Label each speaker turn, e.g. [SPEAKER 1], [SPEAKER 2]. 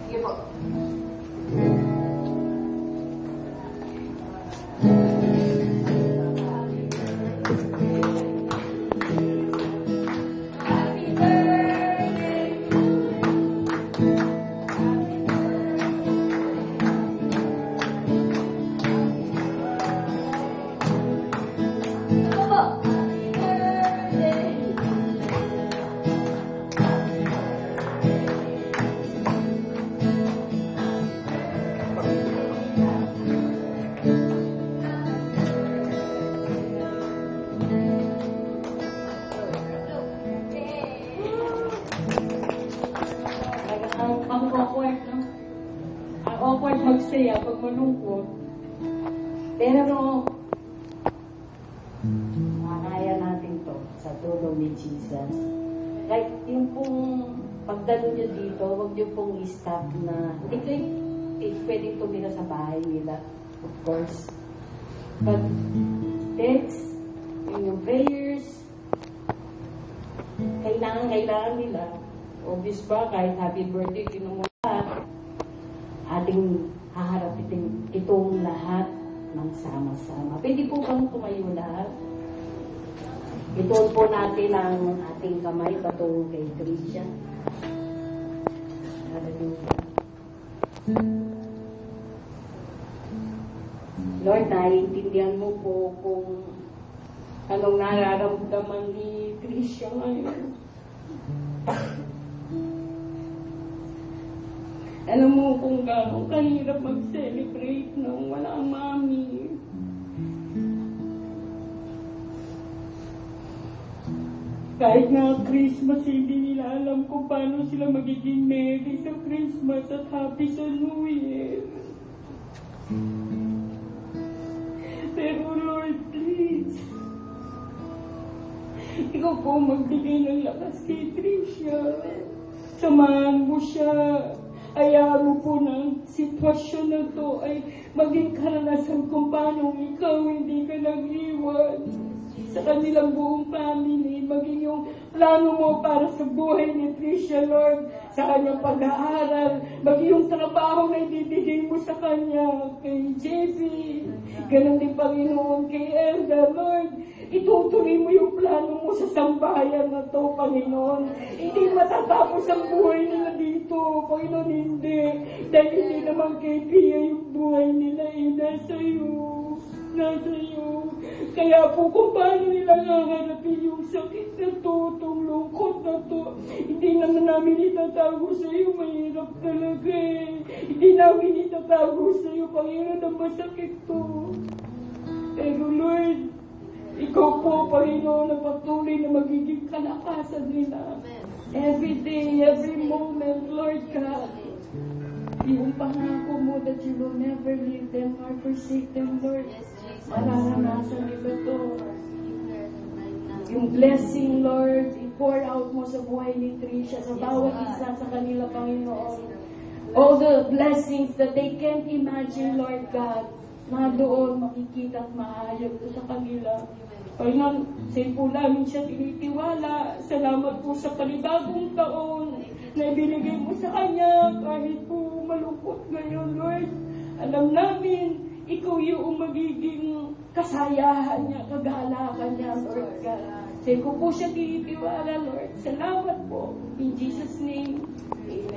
[SPEAKER 1] Sige po.
[SPEAKER 2] Awkward magsaya pag malungkot. Pero, makakaya natin to sa tulong ni Jesus. Like, yung pong pagdalo niyo dito, huwag niyo pong i-stop na, hindi kayo pwedeng tumira sa bahay nila, of course. But, text, yung prayers, kailangan nila. Obvious ba, kahit happy birthday, tinumula, ating haharapin itong lahat ng sama-sama. Pwede po bang tumayo lahat? Ituon po natin ang ating kamay patungo kay Tricia. Hallelujah. Lord, naiintindihan mo po kung anong nararamdaman ni Tricia ngayon. Alam mo kung gano'ng kahirap mag-celebrate nang wala ang mami. Kahit nga Christmas, hindi nila alam kung paano sila magiging merry sa Christmas at happy sa New Year. Pero Lord, please, ikaw po magbigay ng lakas kay Tricia. Samahan mo siya. Hayaan mo po ng sitwasyon na to ay maging karanasan kung paano ikaw hindi ka nag-iwan sa kanilang buong family, maging yung plano mo para sa buhay ni Tricia, Lord, sa kanyang pag-aaral, maging yung trabaho na ibibigay mo sa kanya, kay Jessie, ganun din Panginoon kay Elda, Lord, itutuloy mo yung plano mo sa sambahayan na to, Panginoon. Hindi matatapos ang buhay nila dito, Panginoon, hindi. Dahil hindi naman kay Pia yung buhay nila, nasa iyo. Kaya po kung paano nila haharapin yung sakit na to, itong lungkot na to, hindi naman namin itatago sa iyo, mahirap talaga eh. Hindi namin itatago sa iyo, Panginoon, na masakit to. Pero Lord, ikaw po, Panginoon, na patuloy na magiging kalakasan nila. Every day, every moment, Lord God. Yung pangako mo that you will never leave them or forsake them, Lord. Mararanasan nila to. Yung blessing, Lord, i-pour out mo sa buhay ni Tricia, sa bawat isa sa kanila, Panginoon. All the blessings that they can't imagine, Lord God, na doon makikita at maayag to sa kanila. Panginoon, sa'yo po namin siya tinitiwala. Salamat po sa panibagong taon na ibinigay mo sa kanya kahit po malungkot ngayon, Lord. Alam namin, ikaw yung magiging kasayahan niya, kagalakan niya, Lord God. Sa'yo ko po siya tinitiwala, Lord. Salamat po. In Jesus' name, amen.